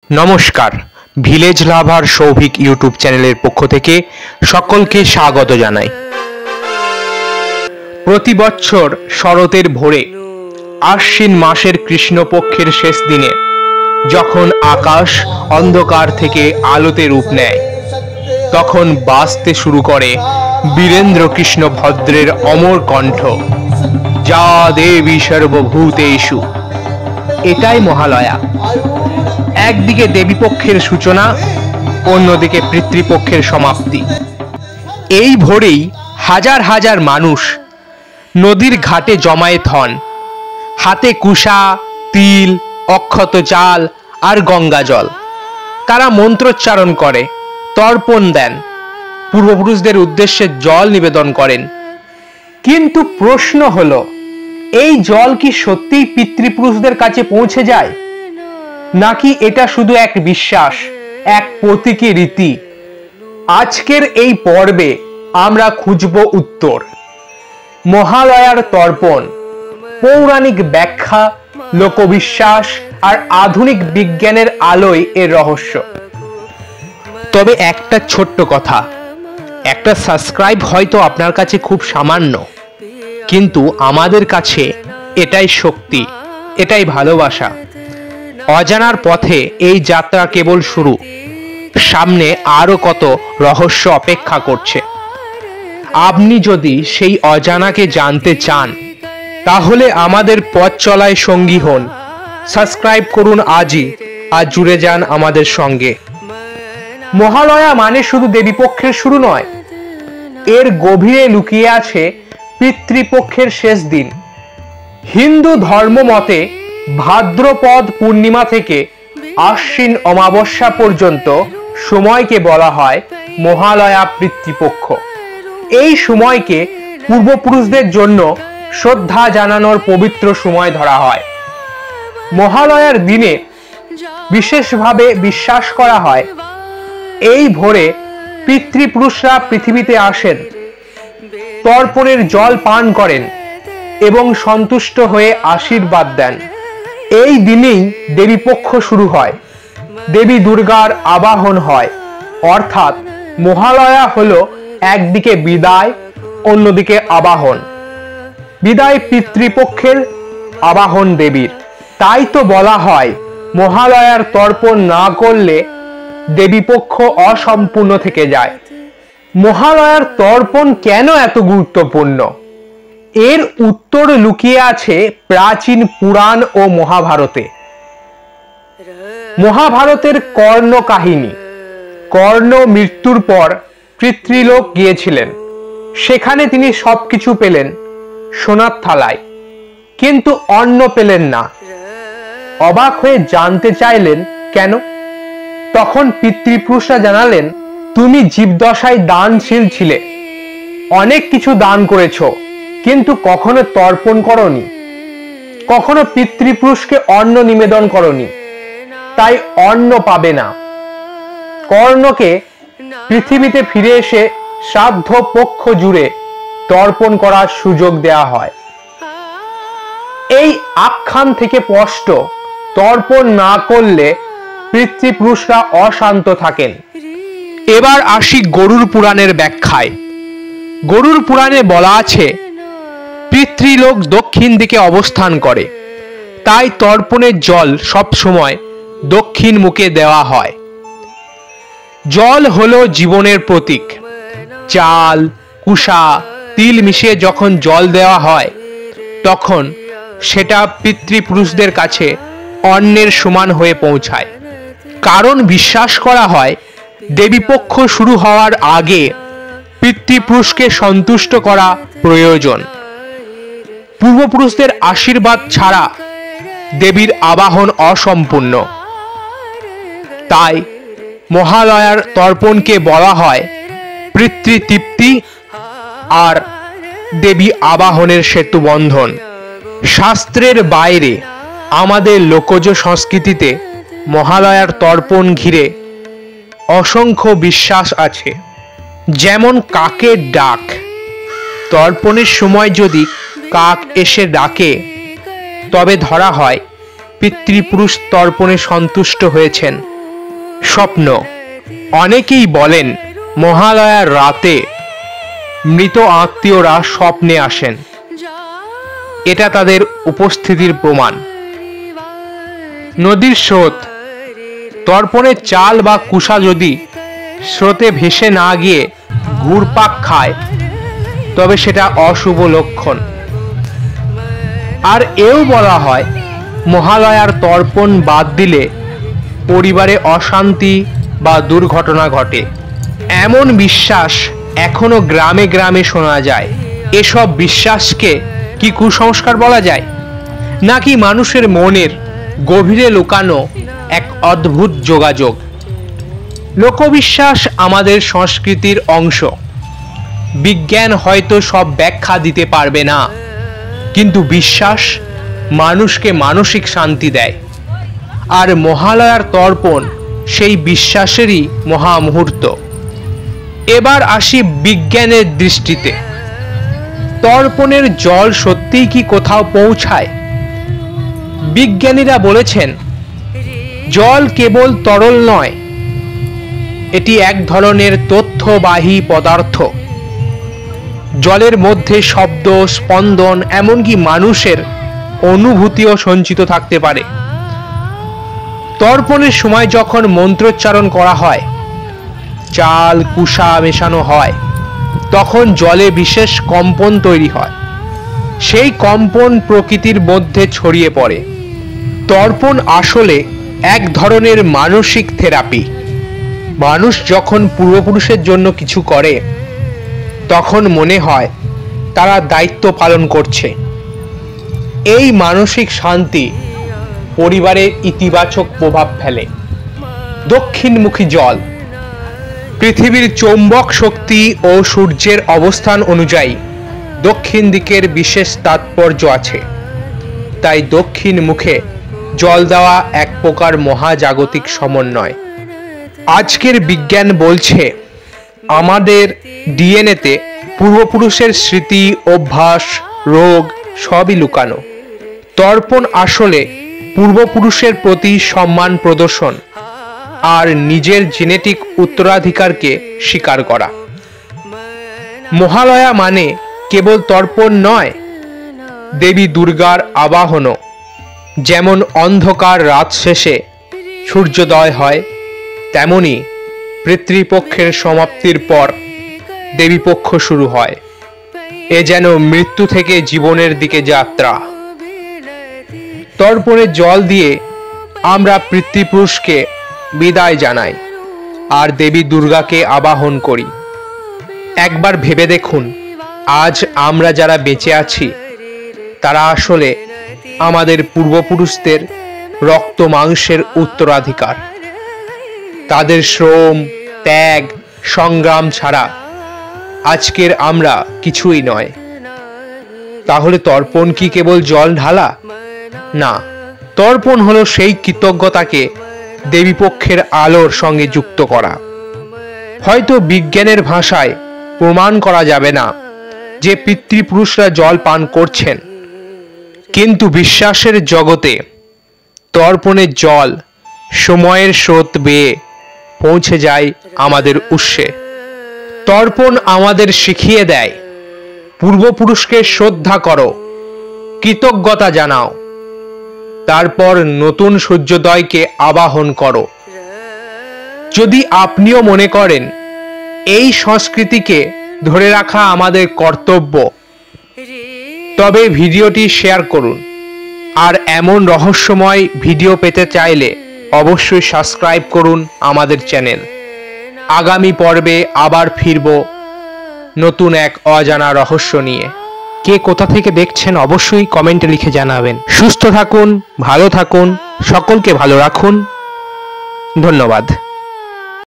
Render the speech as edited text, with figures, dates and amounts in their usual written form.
নমস্কার, ভিলেজ লাভার সৌভিক ইউটিউব চ্যানেলের পক্ষ থেকে সকলকে স্বাগত জানাই। প্রতি বছর শরতের ভোরে আশ্বিন মাসের কৃষ্ণপক্ষের শেষ দিনে যখন আকাশ অন্ধকার থেকে আলোতে রূপ নেয়, তখন বাজতে শুরু করে বীরেন্দ্র কৃষ্ণ ভদ্রের অমর কণ্ঠ, যা দেবী সর্বভূতেষু। এটাই মহালয়া। একদিকে দেবীপক্ষের সূচনা, অন্যদিকে পিতৃপক্ষের সমাপ্তি। এই ভোরেই হাজার হাজার মানুষ নদীর ঘাটে জমায়েত হন, হাতে কুশা, তিল, অক্ষত চাল আর গঙ্গা জল। তারা মন্ত্রোচ্চারণ করে, তর্পণ দেন, পূর্বপুরুষদের উদ্দেশ্যে জল নিবেদন করেন। কিন্তু প্রশ্ন হলো, এই জল কি সত্যিই পিতৃপুরুষদের কাছে পৌঁছে যায়, নাকি এটা শুধু এক বিশ্বাস, এক প্রতীকী রীতি? আজকের এই পর্বে আমরা খুঁজব উত্তর। মহালয়ার তর্পণ, পৌরাণিক ব্যাখ্যা, লোকবিশ্বাস আর আধুনিক বিজ্ঞানের আলোয় এর রহস্য। তবে একটা ছোট্ট কথা, একটা সাবস্ক্রাইব হয়তো আপনার কাছে খুব সামান্য, কিন্তু আমাদের কাছে এটাই শক্তি, এটাই ভালোবাসা। অজানার পথে এই যাত্রা কেবল শুরু, সামনে আরো কত রহস্য অপেক্ষা করছে। আপনি যদি সেই অজানাকে জানতে চান, তাহলে আমাদের পথ চলায় সঙ্গী হন। সাবস্ক্রাইব করুন আজই, আর জুড়ে যান আমাদের সঙ্গে। মহালয়া মানে শুধু দেবীপক্ষের শুরু নয়, এর গভীরে লুকিয়ে আছে পিতৃপক্ষের শেষ দিন। হিন্দু ধর্ম মতে ভাদ্রপদ পূর্ণিমা থেকে আশ্বিন অমাবস্যা পর্যন্ত সময়কে বলা হয় মহালয়া পিতৃপক্ষ। এই সময়কে পূর্বপুরুষদের জন্য শ্রদ্ধা জানানোর পবিত্র সময় ধরা হয়। মহালয়ার দিনে বিশেষভাবে বিশ্বাস করা হয়, এই ভোরে পিতৃপুরুষরা পৃথিবীতে আসেন, তর্পণের জল পান করেন এবং সন্তুষ্ট হয়ে আশীর্বাদ দেন। এই দিনেই দেবীপক্ষ শুরু হয়, দেবী দুর্গার আবাহন হয়। অর্থাৎ মহালয়া হলো একদিকে বিদায়, অন্যদিকে আবাহন। বিদায় পিতৃপক্ষের, আবাহন দেবীর। তাই তো বলা হয়, মহালয়ার তর্পণ না করলে দেবীপক্ষ অসম্পূর্ণ থেকে যায়। মহালয়ার তর্পণ কেন এত গুরুত্বপূর্ণ? এর উত্তর লুকিয়ে আছে প্রাচীন পুরাণ ও মহাভারতে। মহাভারতের কর্ণ কাহিনী। কর্ণ মৃত্যুর পর পিতৃলোক গিয়েছিলেন, সেখানে তিনি সবকিছু পেলেন সোনার থালায়, কিন্তু অন্ন পেলেন না। অবাক হয়ে জানতে চাইলেন কেন? তখন পিতৃপুরুষরা জানালেন, তুমি জীবদশায় দানশীল ছিলে, অনেক কিছু দান করেছো, কিন্তু কখনো তর্পণ করনি, কখনো পিতৃপুরুষকে অন্ন নিবেদন করনি, তাই অন্ন পাবে না। কর্ণকে পৃথিবীতে ফিরে এসে শ্রাদ্ধ পক্ষ জুড়ে তর্পণ করার সুযোগ দেয়া হয়। এই আখ্যান থেকে স্পষ্ট, তর্পণ না করলে পিতৃপুরুষরা অশান্ত থাকেন। এবার আসি গরুড় পুরাণের ব্যাখ্যায়। গরুড় পুরাণে বলা আছে, পিতৃলোক দক্ষিণ দিকে অবস্থান করে, তাই তর্পণের জল সব সময় দক্ষিণ মুখে দেওয়া হয়। জল হলো জীবনের প্রতীক। চাল, কুশা, তিল মিশিয়ে যখন জল দেওয়া হয়, তখন সেটা পিতৃপুরুষদের কাছে অন্নের সমান হয়ে পৌঁছায়। কারণ বিশ্বাস করা হয়, দেবীপক্ষ শুরু হওয়ার আগে পিতৃপুরুষকে সন্তুষ্ট করা প্রয়োজন। পূর্বপুরুষদের আশীর্বাদ ছাড়া দেবীর আবাহন অসম্পূর্ণ। তাই মহালয়ার তর্পণকে বলা হয় পিতৃতৃপ্তি আর দেবী আবাহনের সেতু বন্ধন। শাস্ত্রের বাইরে আমাদের লোকজ সংস্কৃতিতে মহালয়ার তর্পণ ঘিরে অসংখ্য বিশ্বাস আছে। যেমন কাকের ডাক। তর্পণের সময় যদি কাক এসে ডাকে, তবে ধরা হয় পিতৃপুরুষ তর্পণে সন্তুষ্ট হয়েছেন স্বপ্ন। অনেকেই বলেন মহালয়ার রাতে মৃত আত্মীয়রা স্বপ্নে আসেন, এটা তাদের উপস্থিতির প্রমাণ। নদীর স্রোত, তর্পণের চাল বা কুসা যদি স্রোতে ভেসে না গিয়ে ঘুরপাক খায় তবে সেটা অশুভ লক্ষণ। আর এও বলা হয় মহালয়ার তর্পণ বাদ দিলে পরিবারে অশান্তি বা দুর্ঘটনা ঘটে। এমন বিশ্বাস এখনো গ্রামে গ্রামে শোনা যায়। এসব বিশ্বাসকে কি কুসংস্কার বলা যায়, নাকি মানুষের মনের গভীরে লুকানো এক অদ্ভুত যোগাযোগ? লোকবিশ্বাস আমাদের সংস্কৃতির অংশ। বিজ্ঞান হয়তো সব ব্যাখ্যা দিতে পারবে না, কিন্তু বিশ্বাস মানুষকে মানসিক শান্তি দেয়। আর মহালয়ার তর্পণ সেই বিশ্বাসেরই মহামুহূর্ত। এবার আসি বিজ্ঞানের দৃষ্টিতে। তর্পণের জল সত্যিই কি কোথাও পৌঁছায়? বিজ্ঞানীরা বলেছেন জল কেবল তরল নয়, এটি এক ধরনের তথ্যবাহী পদার্থ। জলের মধ্যে শব্দ, স্পন্দন, এমনকি মানুষের অনুভূতিও সঞ্চিত থাকতে পারে। তর্পণের সময় যখন মন্ত্রোচ্চারণ করা হয়, চাল কুসা মেশানো হয়, তখন জলে বিশেষ কম্পন তৈরি হয়। সেই কম্পন প্রকৃতির মধ্যে ছড়িয়ে পড়ে। তর্পণ আসলে এক ধরনের মানসিক থেরাপি। মানুষ যখন পূর্বপুরুষের জন্য কিছু করে তখন মনে হয় তারা দায়িত্ব পালন করছে। এই মানসিক শান্তি পরিবারে ইতিবাচক প্রভাব ফেলে। দক্ষিণমুখী জল, পৃথিবীর চৌম্বক শক্তি ও সূর্যের অবস্থান অনুযায়ী দক্ষিণ দিকের বিশেষ তাৎপর্য আছে। তাই দক্ষিণ মুখে জল দেওয়া এক প্রকার মহাজাগতিক সমন্বয়। আজকের বিজ্ঞান বলছে আমাদের ডিএনএতে পূর্বপুরুষের স্মৃতি, অভ্যাস, রোগ সবই লুকানো। তর্পণ আসলে পূর্বপুরুষের প্রতি সম্মান প্রদর্শন আর নিজের জেনেটিক উত্তরাধিকারকে স্বীকার করা। মহালয়া মানে কেবল তর্পণ নয়, দেবী দুর্গার আবাহনও। যেমন অন্ধকার রাত শেষে সূর্যোদয় হয়, তেমনি পিতৃপক্ষের সমাপ্তির পর দেবীপক্ষ শুরু হয়। এ যেন মৃত্যু থেকে জীবনের দিকে যাত্রা। তর্পণে জল দিয়ে আমরা পিতৃপুরুষকে বিদায় জানাই আর দেবী দুর্গাকে আবাহন করি। একবার ভেবে দেখুন, আজ আমরা যারা বেঁচে আছি তারা আসলে আমাদের পূর্বপুরুষদের রক্ত মাংসের উত্তরাধিকার। তাদের শ্রম, ত্যাগ, সংগ্রাম ছাড়া আজকের আমরা কিছুই নয়। তাহলে তর্পণ কি কেবল জল ঢালা? না, তর্পণ হলো সেই কৃতজ্ঞতাকে দেবীপক্ষের আলোর সঙ্গে যুক্ত করা। হয়তো বিজ্ঞানের ভাষায় প্রমাণ করা যাবে না যে পিতৃপুরুষরা জল পান করছেন, কিন্তু বিশ্বাসের জগতে তর্পণের জল সময়ের স্রোত বেয়ে পৌঁছে যায় আমাদের উৎসে। তর্পণ আমাদের শিখিয়ে দেয় পূর্বপুরুষকে শ্রদ্ধা করো, কৃতজ্ঞতা জানাও, তারপর নতুন সূর্যোদয়কে আবাহন করো। যদি আপনিও মনে করেন এই সংস্কৃতিকে ধরে রাখা আমাদের কর্তব্য, তবে ভিডিওটি শেয়ার করুন। আর এমন রহস্যময় ভিডিও পেতে চাইলে অবশ্যই সাবস্ক্রাইব করুন আমাদের চ্যানেল। আগামী পর্বে আবার ফিরব নতুন এক অজানা রহস্য নিয়ে। কে কোথা থেকে দেখছেন অবশ্যই কমেন্টে লিখে জানাবেন। সুস্থ থাকুন, ভালো থাকুন, সকলকে ভালো রাখুন। ধন্যবাদ।